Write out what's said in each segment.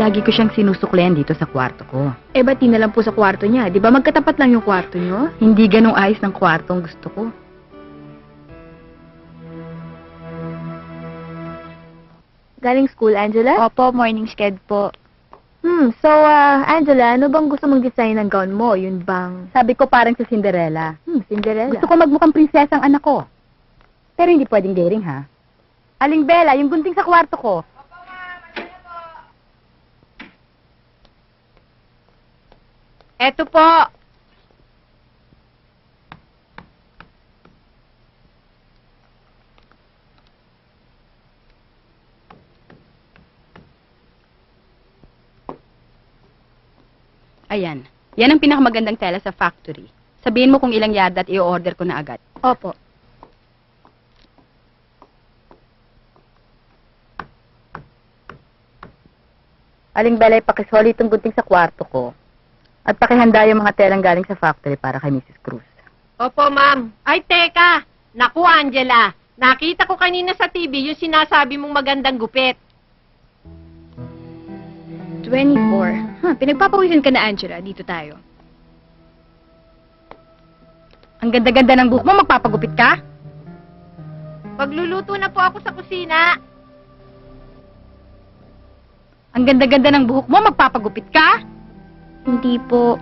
lagi ko siyang sinusuklian dito sa kwarto ko. Eh, ba't di na lang po sa kwarto niya? Di ba magkatapat lang yung kwarto niyo? Hindi ganong ayos ng kwarto ang gusto ko. Galing school, Angela? Opo, morning sked po. Angela, ano bang gusto mong design ng gown mo? Yun bang... Sabi ko parang sa Cinderella. Cinderella. Gusto ko magmukhang prinsesa ang anak ko. Pero hindi pwedeng daring, ha? Aling Bella, yung gunting sa kwarto ko. Eto po. Ayan. Yan ang pinakamagandang tela sa factory. Sabihin mo kung ilang yarda at i-order ko na agad. Opo. Aling Bella, pakisoli itong gunting sa kwarto ko. At pakihanda yung mga telang galing sa factory para kay Mrs. Cruz. Opo, ma'am. Ay, teka. Naku, Angela. Nakita ko kanina sa TV yung sinasabi mong magandang gupit. 24. Pinagpapawisan ka na, Angela. Dito tayo. Ang ganda-ganda ng buhok mo, magpapagupit ka? Pagluluto na po ako sa kusina. Ang ganda-ganda ng buhok mo, magpapagupit ka? Hindi po.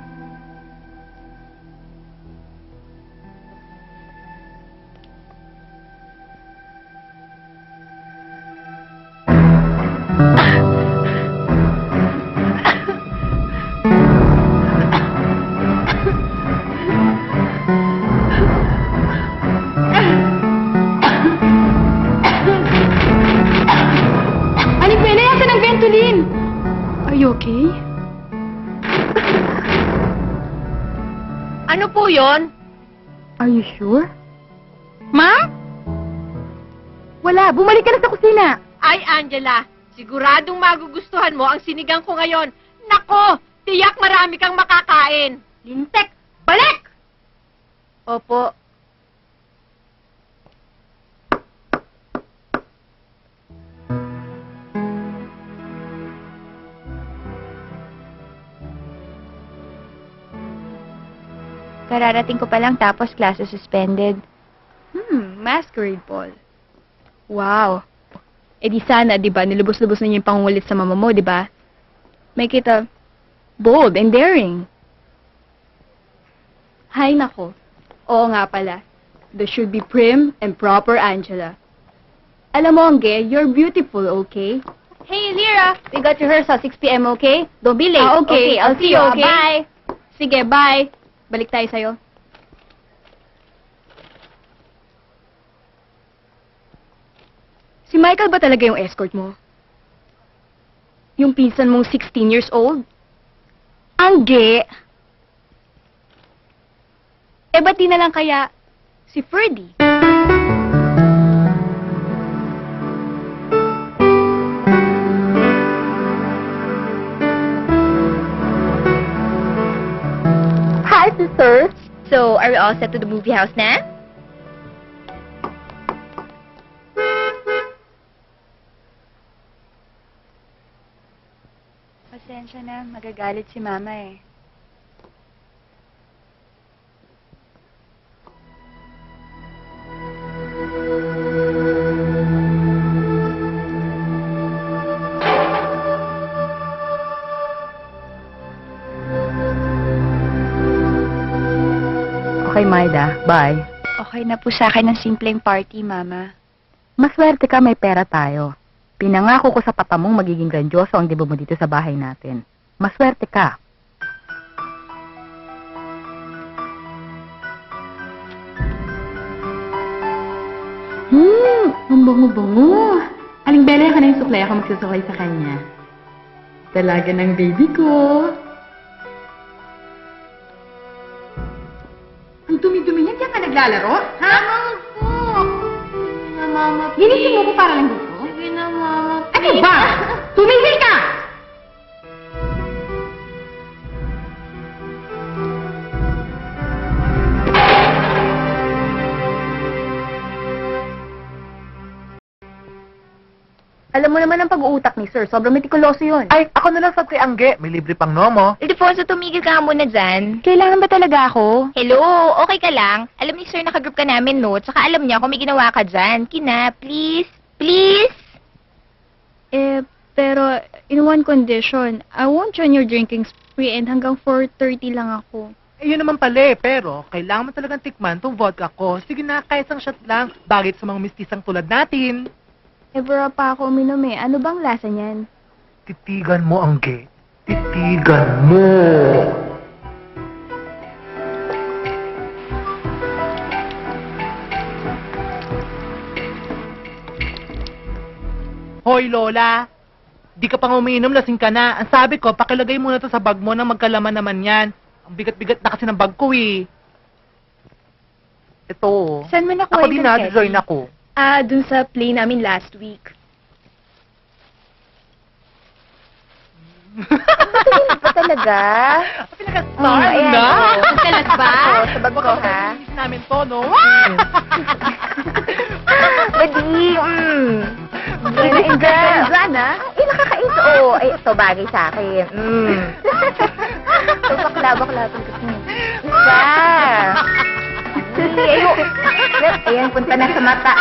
Aling Bella, yata ng Ventolin! Are you okay? Ano po yon? Are you sure? Ma'am? Wala, bumalik ka na sa kusina. Ay, Angela. Siguradong magugustuhan mo ang sinigang ko ngayon. Nako! Tiyak marami kang makakain. Lintek, balik! Opo. Kararating ko pa lang tapos klase suspended. Masquerade ball. Wow. Eh di sana, di ba, nilubos-lubos na niyo yung pangungulit sa mama mo, di ba? Make it a bold and daring. Hay nako. Oo nga pala. There should be prim and proper Angela. Alam mo, Angge, you're beautiful, okay? Hey, Lyra, we got rehearsal 6 p.m., okay? Don't be late. Okay. I'll see you, Okay. Bye. Sige, bye. Balik tayo sa'yo. Si Michael ba talaga yung escort mo? Yung pinsan mong 16 years old? Angge! Eh, ba't di na lang kaya si Ferdy? Hi, sister. So, are we all set to the movie house na? Pasensya na, magagalit si Mama eh. Okay, Maida. Bye. Okay na po sa akin ng simpleng party, Mama. Maswerte ka, may pera tayo. Pinangako ko sa pata mong magiging grandyoso ang debut mo dito sa bahay natin. Maswerte ka. Ang bango-bango. Aling Bella, ka na yung suklay. Ako magsusuklay sa kanya. Talaga ng baby ko. Ang dumi-dumi niya, diyan ka naglalaro? Ha? Mama, Linisin mo ko para lang dito? Sige na, Mama. Ano ba? Tumigil ka! Alam mo naman ang pag-uutak ni Sir. Sobrang metikuloso yun. Ay, ako na lang sa Angge. May libre pang Nomo. Ildefonso, tumigil ka nga muna dyan. Kailangan ba talaga ako? Hello, okay ka lang? Alam ni Sir, nakagroup ka namin, no? Tsaka alam niya kung may ginawa ka dyan. Kina, please. Please? Pero in one condition, I won't join your drinking spree and hanggang 4:30 lang ako. Eh, yun naman pala eh. Pero, kailangan mo talagang tikman tong vodka ko. Sige na, kahit isang shot lang. Bagay sa mga mistisang tulad natin. Ever pa ako uminom eh. Ano bang lasa niyan? Titigan mo, Angge. Titigan mo. Hoy, Lola. Di ka pang umiinom, lasing ka na. Ang sabi ko, pakilagay muna to sa bag mo nang magkalaman naman yan. Ang bigat-bigat na kasi ng bag ko eh. Ito. Saan mo nakuha Ako din na-join ako. Dun sa play namin last week. Ba talaga? Pinaka-star ayan, na. oh. Magkalat ba? Oo, sa bag ko, ha? Inis namin to, no? Badi, Zana? Ay, nakakais, oo. Ay, ito bagay sa akin. Ito, bakla-bakla. Isa. Ayan, punta na sa mata.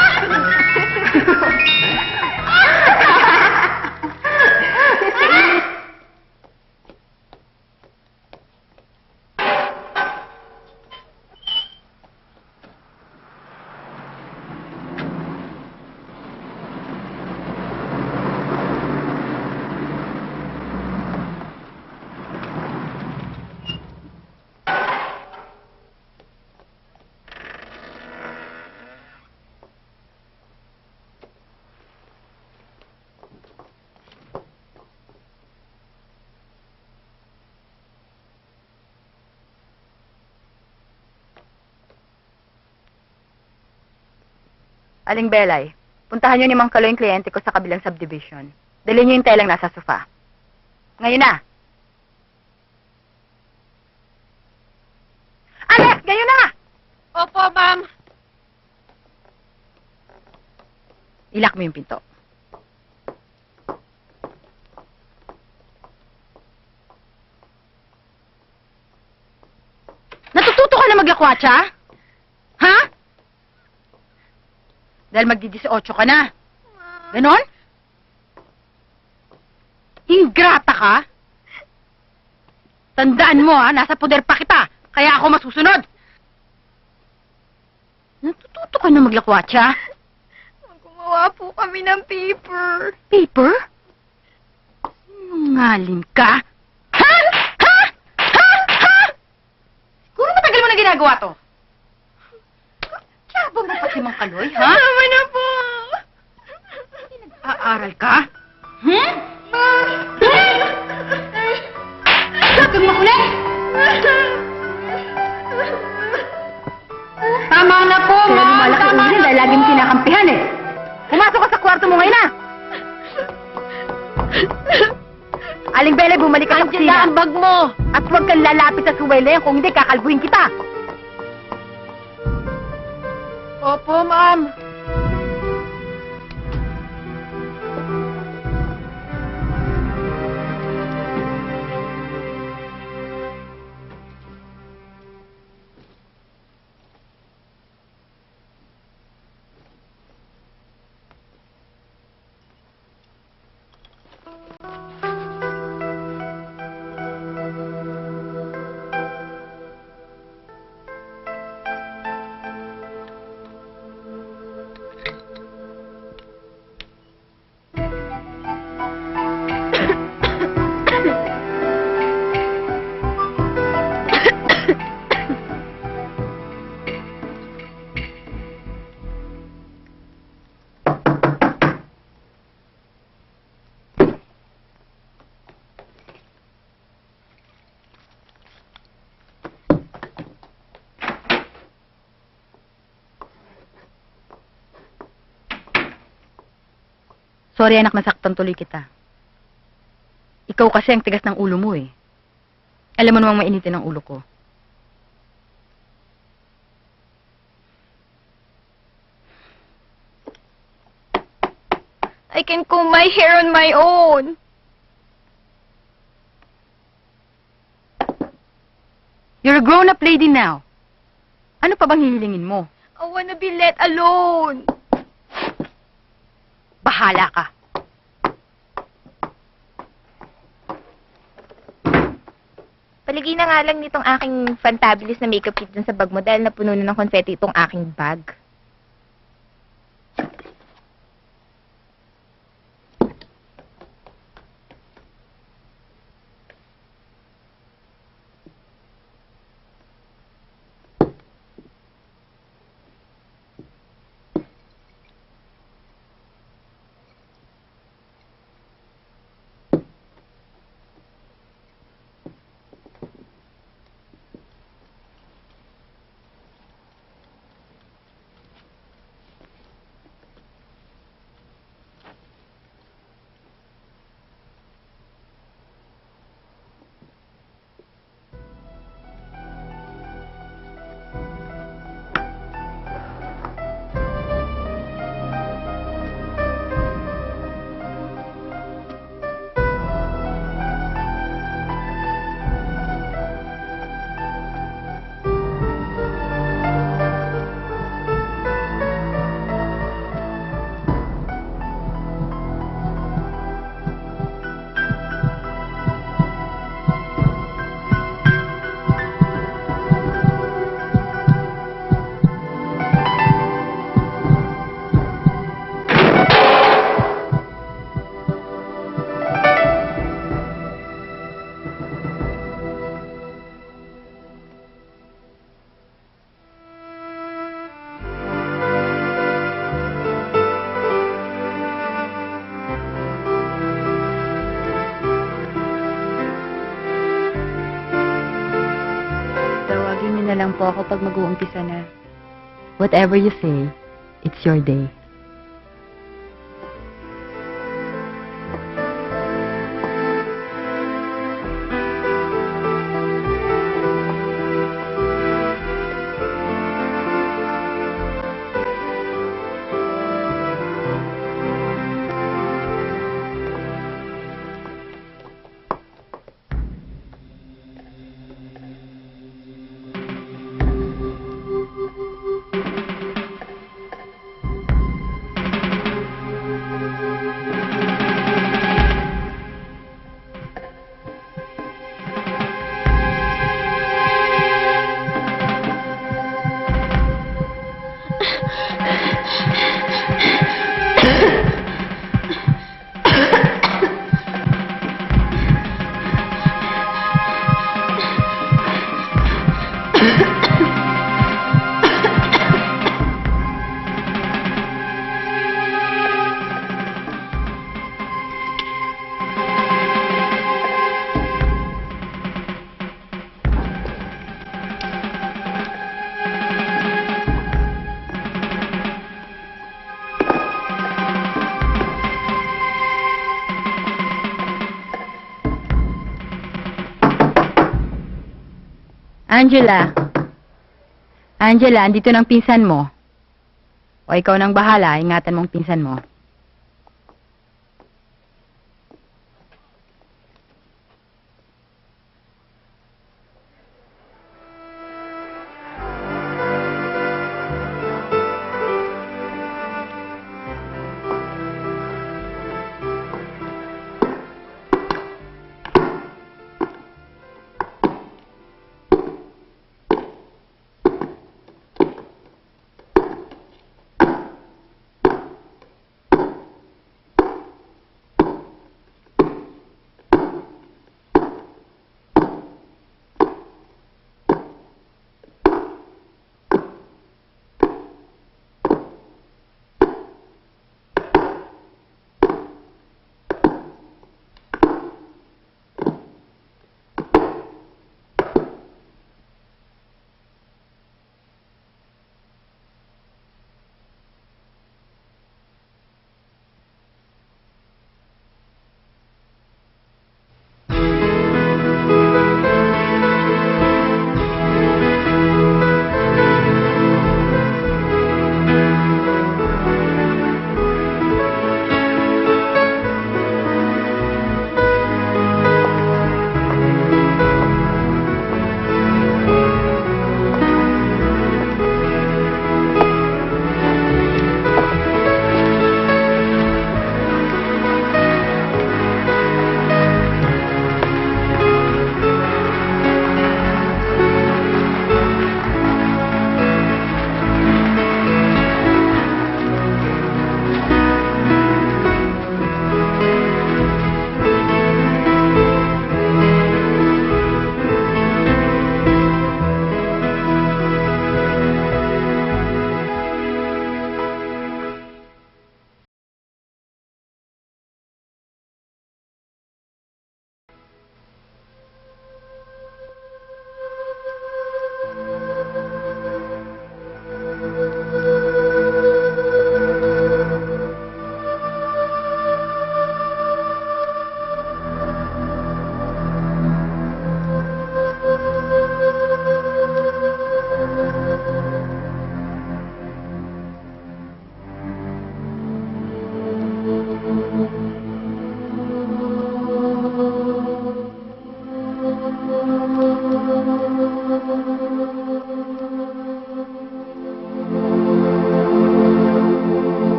Aling Belay, puntahan niyo ni Mang Kaloy yung kliyente ko sa kabilang subdivision. Dalhin niyo yung telang nasa sofa. Ngayon na! Alex, ngayon na! Opo, ma'am. Ilak mo yung pinto. Natututo ka na maglakwatsa? Ha? Dahil magdi-18 ka na. Ganon? Ingrata ka? Tandaan mo nasa poder pa kita. Kaya ako masusunod. Natututo ka na maglakwatsa? Gumawa po kami ng paper. Paper? Sinungaling ka? Ha? Ha? Ha? Ha? Siguro matagal mo na ginagawa to. Tsaba mo pa si Mang Kaloy, ha? Tama na po. Aaral ka? Hmm? Huwag kang makulit! Tama na po, Ma'am. Kaya malaki Tama ulo na dahil lagi mo po. kinakampihan eh. Pumasok ka sa kwarto mo ngayon na! Aling Bele, bumalik ka sa Angela, kusina. ang bag mo. At huwag kang lalapit sa suwele kung hindi kakalbuhin kita. Opo, ma'am. Sorry anak, nasaktan tuloy kita. Ikaw kasi ang tigas ng ulo mo eh. Alam mo namang mainitin ang ulo ko. I can comb my hair on my own. You're a grown-up lady now. Ano pa bang hihilingin mo? I wanna be let alone. Bahala ka. Paligay na nga lang nitong aking fantabulous na makeup kit dun sa bag mo dahil napuno na ng confetti itong aking bag. Tawagin niyo na lang po ako pag mag-uumpisa na. Whatever you say, it's your day. Angela. Angela, andito ng pinsan mo. O ikaw nang bahala, ingatan mong pinsan mo.